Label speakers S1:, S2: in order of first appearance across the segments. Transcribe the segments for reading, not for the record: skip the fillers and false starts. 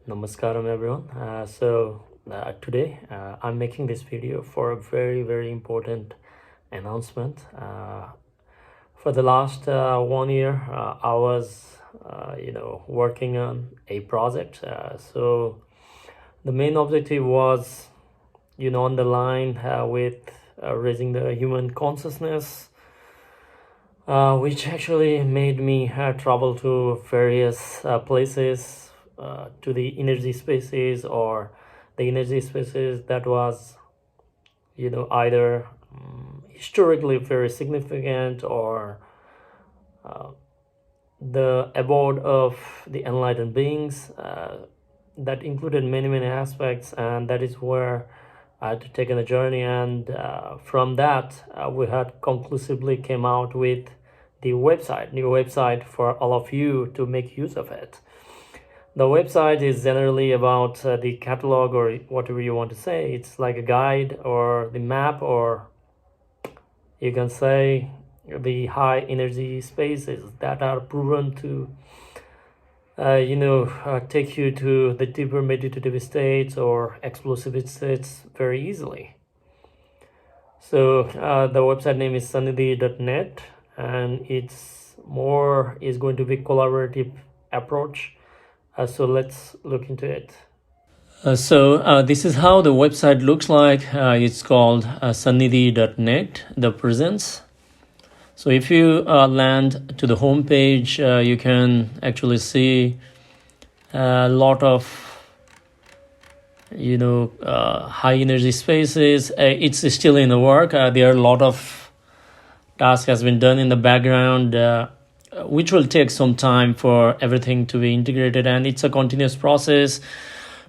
S1: Namaskaram everyone. Today I'm making this video for a very important announcement. For the last 1 year, I was working on a project. So the main objective was on the line with raising the human consciousness, which actually made me travel to various places, to the energy spaces, or the energy spaces that was either historically very significant, or the abode of the enlightened beings, that included many aspects, and that is where I had to take on a journey. And from that we had conclusively came out with the new website for all of you to make use of it. The website is generally about the catalog, or whatever you want to say. It's like a guide or the map, or you can say the high energy spaces that are proven to take you to the deeper meditative states or explosive states very easily. So the website name is Sannidhi.net, and it's going to be collaborative approach. So let's look into it. This is how the website looks like. It's called Sannidhi.net, the presence. So if you land to the home page, you can actually see a lot of high energy spaces. It's still in the work. There are a lot of tasks has been done in the background, which will take some time for everything to be integrated, and it's a continuous process.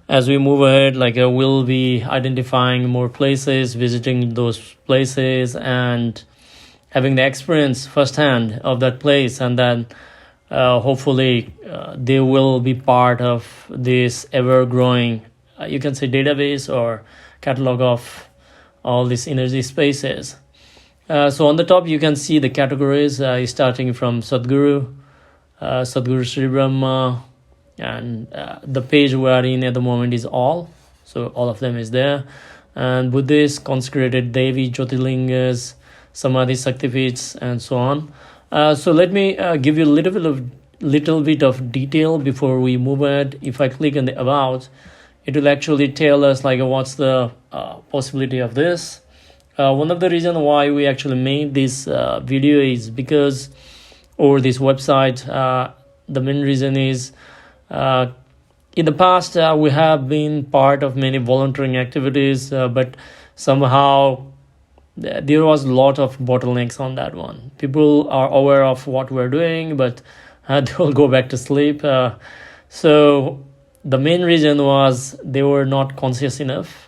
S1: As we move ahead, we'll be identifying more places, visiting those places, and having the experience firsthand of that place, and then hopefully they will be part of this ever-growing, you can say, database or catalog of all these energy spaces. So on the top, you can see the categories, starting from Sadhguru, Sadhguru Sri Brahma, and the page we are in at the moment is all. So all of them is there. And Buddhist, consecrated Devi, Jyotirlingas, Samadhi, Shaktipeeths, and so on. So let me give you a little bit of detail before we move ahead. If I click on the About, it will actually tell us what's the possibility of this. One of the reasons why we actually made this video is because, or this website, the main reason is in the past we have been part of many volunteering activities, but somehow there was a lot of bottlenecks on that one. People are aware of what we're doing, but they will go back to sleep. So the main reason was they were not conscious enough.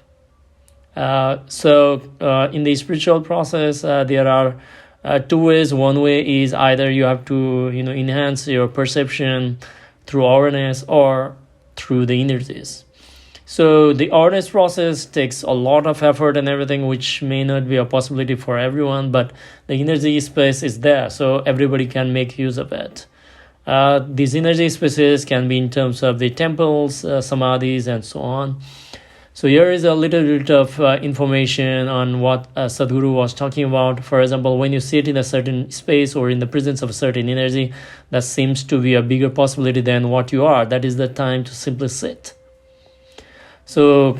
S1: In the spiritual process, there are two ways. One way is either you have to enhance your perception through awareness or through the energies. So the awareness process takes a lot of effort and everything, which may not be a possibility for everyone, but the energy space is there, so everybody can make use of it. These energy spaces can be in terms of the temples, samadhis, and so on. So here is a little bit of information on what Sadhguru was talking about. For example, when you sit in a certain space or in the presence of a certain energy, that seems to be a bigger possibility than what you are. That is the time to simply sit. So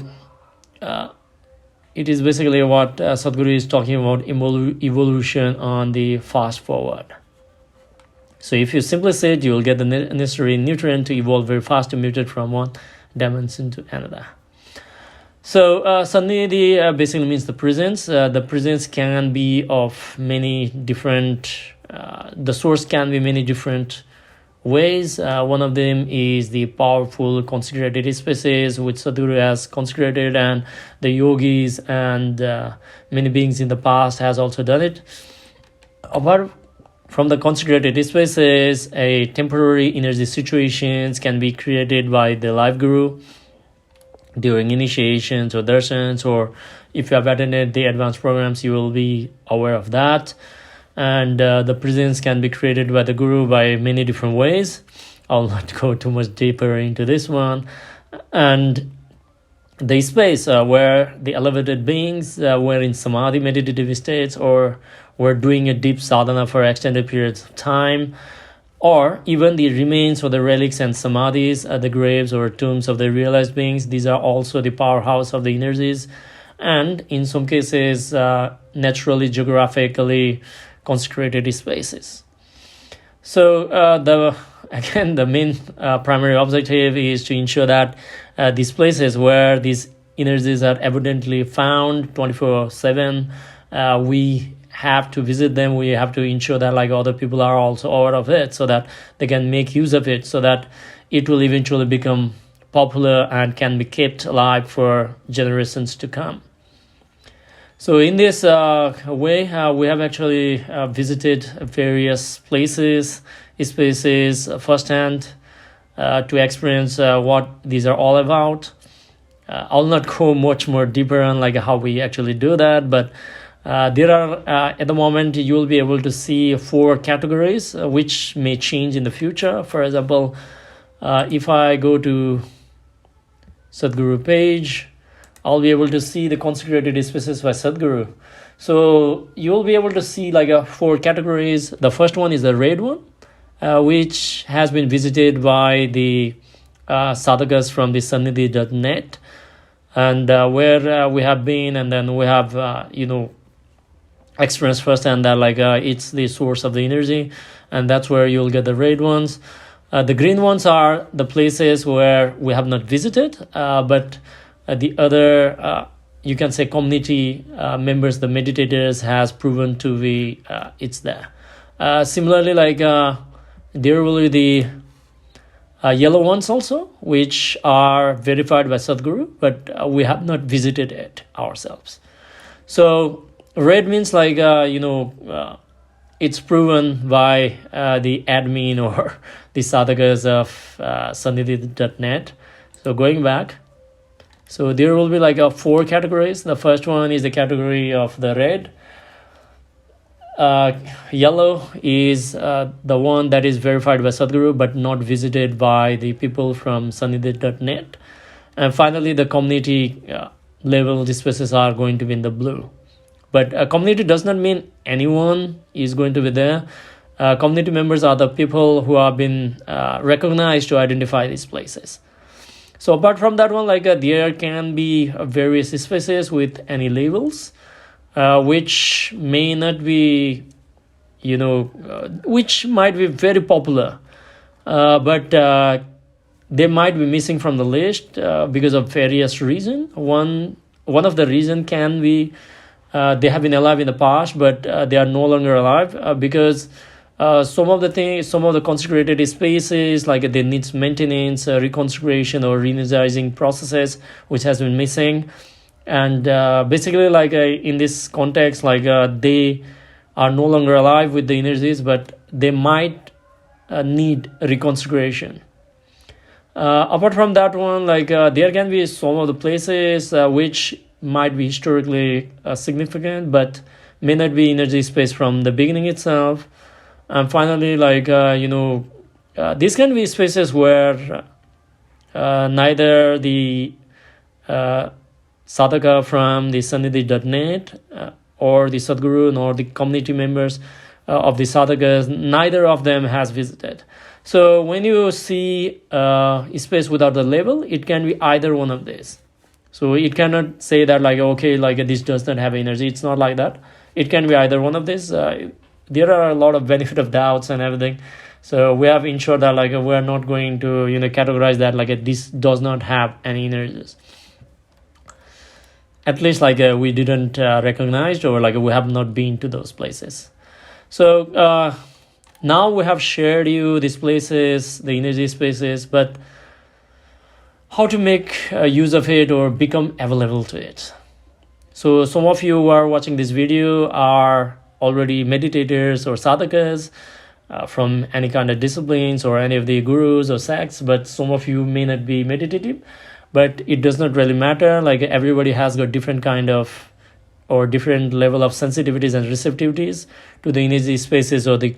S1: it is basically what Sadhguru is talking about, evolution on the fast forward. So if you simply sit, you will get the necessary nutrient to evolve very fast, to mutate from one dimension to another. So Sannidhi basically means the presence. The presence can be of many different, the source can be many different ways. One of them is the powerful consecrated spaces, which Sadhguru has consecrated, and the yogis and many beings in the past has also done it. Apart from the consecrated spaces, a temporary energy situations can be created by the life guru during initiations or darshans, or if you have attended the advanced programs, you will be aware of that. And the presence can be created by the guru by many different ways. I'll not go too much deeper into this one. And the space where the elevated beings were in Samadhi meditative states, or were doing a deep sadhana for extended periods of time, or even the remains or the relics and samadhis, the graves or tombs of the realized beings. These are also the powerhouse of the energies, and in some cases, naturally, geographically consecrated spaces. So the main primary objective is to ensure that these places where these energies are evidently found 24/7, we have to visit them. We have to ensure that like other people are also aware of it, so that they can make use of it, so that it will eventually become popular and can be kept alive for generations to come. So in this way, we have actually visited various places, spaces firsthand to experience what these are all about. I'll not go much more deeper on like how we actually do that, but there are at the moment you will be able to see 4 categories which may change in the future. For example, if I go to Sadhguru page, I'll be able to see the consecrated spaces by Sadhguru. So you'll be able to see like 4 categories. The first one is the red one, which has been visited by the sadhakas from the Sannidhi.net, and where we have been, and then we have experienced firsthand that like it's the source of the energy, and that's where you'll get the red ones. The green ones are the places where we have not visited, but the other, you can say, community members, the meditators, has proven to be it's there. Similarly, like there will be the yellow ones also, which are verified by Sadhguru, but we have not visited it ourselves. So red means like it's proven by the admin or the sadhakas of Sannidhi.net. So going back, so there will be like 4 categories. The first one is the category of the red. Yellow is the one that is verified by Sadhguru but not visited by the people from Sannidhi.net. And finally, the community level spaces are going to be in the blue. But a community does not mean anyone is going to be there. Community members are the people who have been recognized to identify these places. So apart from that one, like there can be various spaces with any labels, which may not be, which might be very popular, but they might be missing from the list because of various reasons. One of the reason can be they have been alive in the past, but they are no longer alive because some of the consecrated spaces, like they need maintenance, reconsecration or re-energizing processes, which has been missing. And basically, like in this context, like they are no longer alive with the energies, but they might need reconsecration. Apart from that one, like there can be some of the places which might be historically significant, but may not be energy space from the beginning itself. And finally, like these can be spaces where neither the sadhaka from the Sannidhi.net or the Sadhguru nor the community members of the sadhakas, neither of them has visited. So when you see a space without the label, it can be either one of these. So it cannot say that like, okay, like this does not have energy. It's not like that. It can be either one of these. There are a lot of benefit of doubts and everything. So we have ensured that like we're not going to categorize that like this does not have any energies. At least like we didn't recognize, or like we have not been to those places. So now we have shared you these places, the energy spaces, but how to make use of it or become available to it. So some of you who are watching this video are already meditators or sadhakas from any kind of disciplines or any of the gurus or sects, but some of you may not be meditative. But it does not really matter. Like everybody has got different kind of or different level of sensitivities and receptivities to the energy spaces or the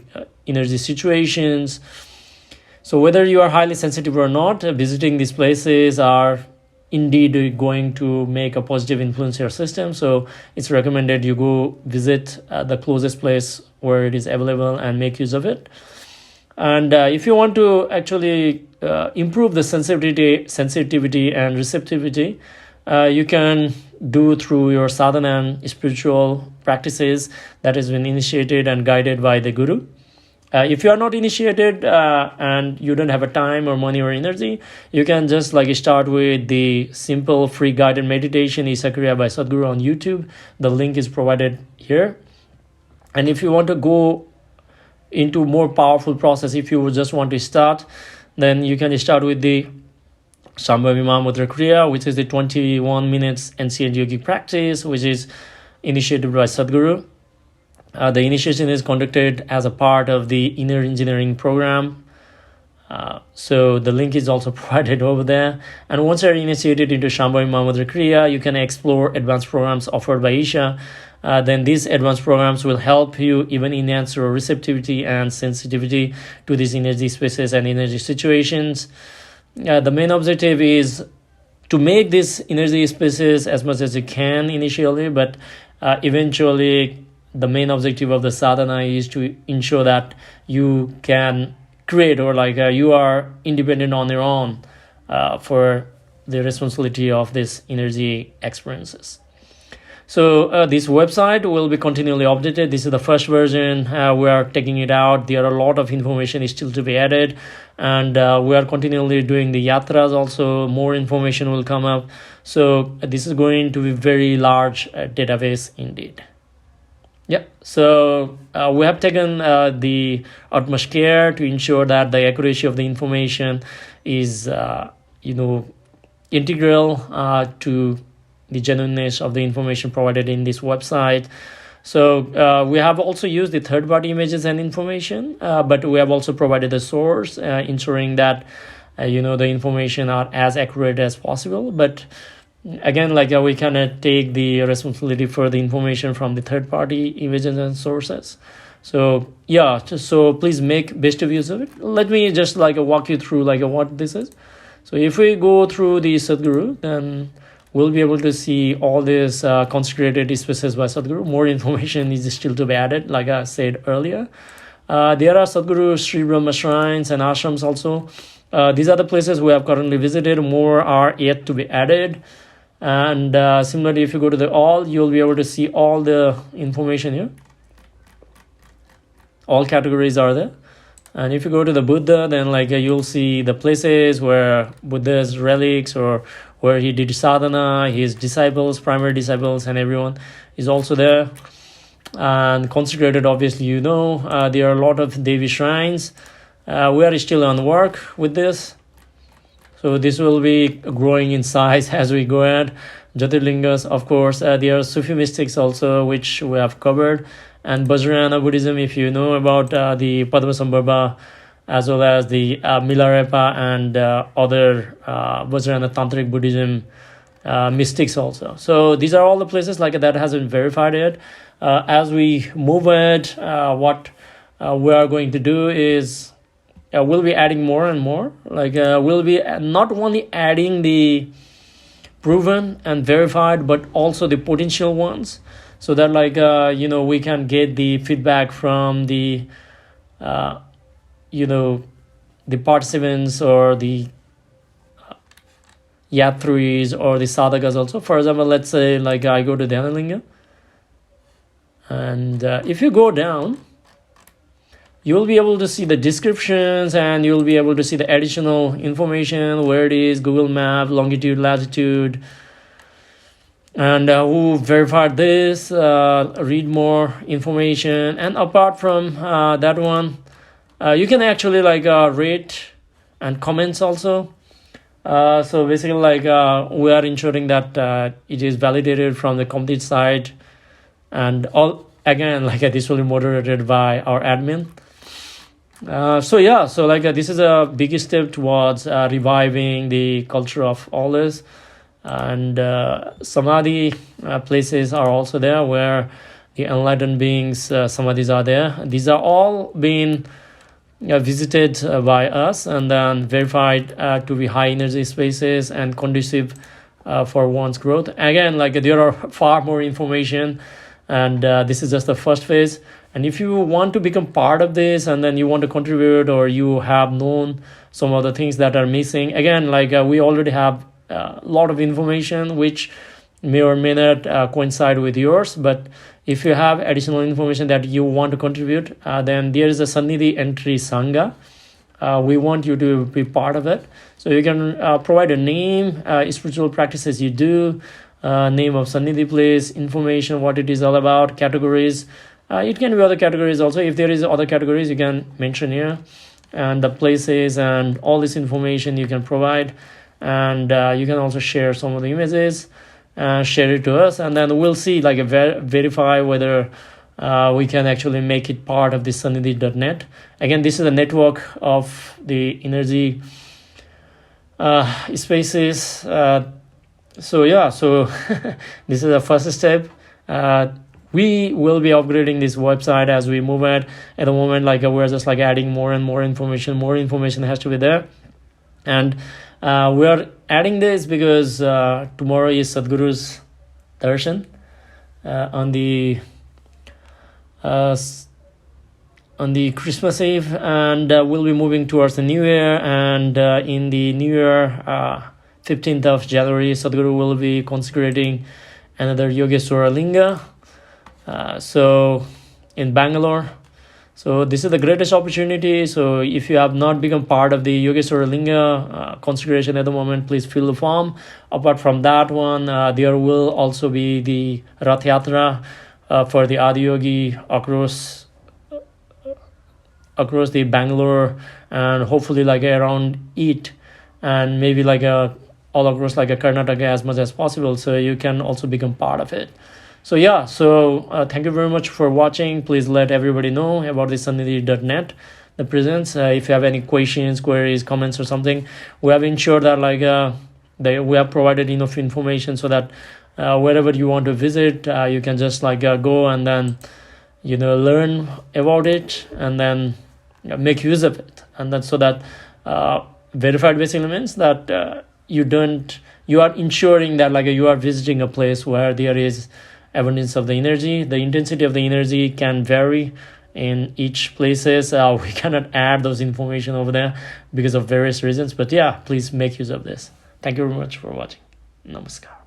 S1: energy situations. So whether you are highly sensitive or not, visiting these places are indeed going to make a positive influence in your system. So it's recommended you go visit the closest place where it is available and make use of it. And if you want to actually improve the sensitivity and receptivity, you can do through your sadhana and spiritual practices that has been initiated and guided by the Guru. If you are not initiated and you don't have a time or money or energy, you can just start with the simple free guided meditation Isakriya by Sadhguru on YouTube. The link is provided here. And if you want to go into more powerful process, if you just want to start, then you can start with the Shambhavi Mahamudra Kriya, which is the 21 minutes ancient yogic practice, which is initiated by Sadhguru. The initiation is conducted as a part of the inner engineering program. So the link is also provided over there. And once you're initiated into Shambhavi Mahamudra Kriya, you can explore advanced programs offered by Isha. Then these advanced programs will help you even enhance your receptivity and sensitivity to these energy spaces and energy situations. The main objective is to make these energy spaces as much as you can initially, but eventually the main objective of the sadhana is to ensure that you can create or you are independent on your own for the responsibility of these energy experiences. So this website will be continually updated. This is the first version. We are taking it out. There are a lot of information is still to be added, and we are continually doing the yatras also. More information will come up. So this is going to be very large database indeed. Yeah, so we have taken the utmost care to ensure that the accuracy of the information is, integral to the genuineness of the information provided in this website. So we have also used the third-party images and information, but we have also provided the source, ensuring that the information are as accurate as possible. But again, we cannot take the responsibility for the information from the third-party images and sources. So so please make best of use of it. Let me just walk you through what this is. So if we go through the Sadhguru, then we'll be able to see all these consecrated spaces by Sadhguru. More information is still to be added, like I said earlier. There are Sadhguru Sri Brahma shrines and ashrams also. These are the places we have currently visited. More are yet to be added. And similarly, if you go to the all, you'll be able to see all the information here. All categories are there. And if you go to the Buddha, then you'll see the places where Buddha's relics or where he did sadhana, his disciples, primary disciples, and everyone is also there. And consecrated, obviously, there are a lot of Devi shrines. We are still on work with this. So this will be growing in size as we go ahead. Jyotirlingas, of course, there are Sufi mystics also, which we have covered. And Vajrayana Buddhism, if you know about the Padmasambhava, as well as the Milarepa and other Vajrayana Tantric Buddhism mystics also. So these are all the places that has been verified yet. As we move ahead, what we are going to do is we'll be adding more and more. We'll be not only adding the proven and verified, but also the potential ones, so that we can get the feedback from the the participants or the yatris or the sadhakas also. For example, let's say I go to Dhanalinga, and if you go down, you'll be able to see the descriptions, and you'll be able to see the additional information, where it is, Google Map, longitude, latitude, and who verified this, read more information. And apart from that one, you can actually rate and comments also. So basically we are ensuring that it is validated from the complete site, and all again this will be moderated by our admin. This is a big step towards reviving the culture of all this. And Samadhi places are also there, where the enlightened beings Samadhis are there. These are all being visited by us and then verified to be high energy spaces and conducive for one's growth. Again, like there are far more information, and this is just the first phase. And if you want to become part of this and then you want to contribute, or you have known some of the things that are missing, again, like we already have a lot of information which may or may not coincide with yours. But if you have additional information that you want to contribute, then there is a Sannidhi entry Sangha. We want you to be part of it. So you can provide a name, spiritual practices you do, name of Sannidhi place, information, what it is all about, categories. It can be other categories also. If there is other categories, you can mention here, and the places and all this information you can provide. And you can also share some of the images, share it to us, and then we'll see, like verify whether we can actually make it part of the Sannidhi.net. Again, this is a network of the energy spaces. So this is the first step. We will be upgrading this website as we move it. At the moment, like we're just like adding more and more information. More information has to be there, and we are adding this because tomorrow is Sadhguru's Darshan on the Christmas Eve, and we'll be moving towards the New Year. And in the New Year, 15th of January, Sadhguru will be consecrating another Yogeshwara Linga. So in Bangalore. So this is the greatest opportunity. So if you have not become part of the Yogeshwara Linga consecration at the moment, please fill the form. Apart from that one, there will also be the Rath Yatra for the Adiyogi across the Bangalore, and hopefully like around it, and maybe like all across like a Karnataka as much as possible. So you can also become part of it. So thank you very much for watching. Please let everybody know about the Sannidhi.net, the presence. If you have any questions, queries, comments or something, we have ensured that we have provided enough information so that wherever you want to visit, you can just go and then learn about it and then make use of it. And then so that verified basically means that you are ensuring that you are visiting a place where there is abundance of the energy. The intensity of the energy can vary in each places. We cannot add those information over there because of various reasons, but please make use of this. Thank you very much for watching. Namaskar.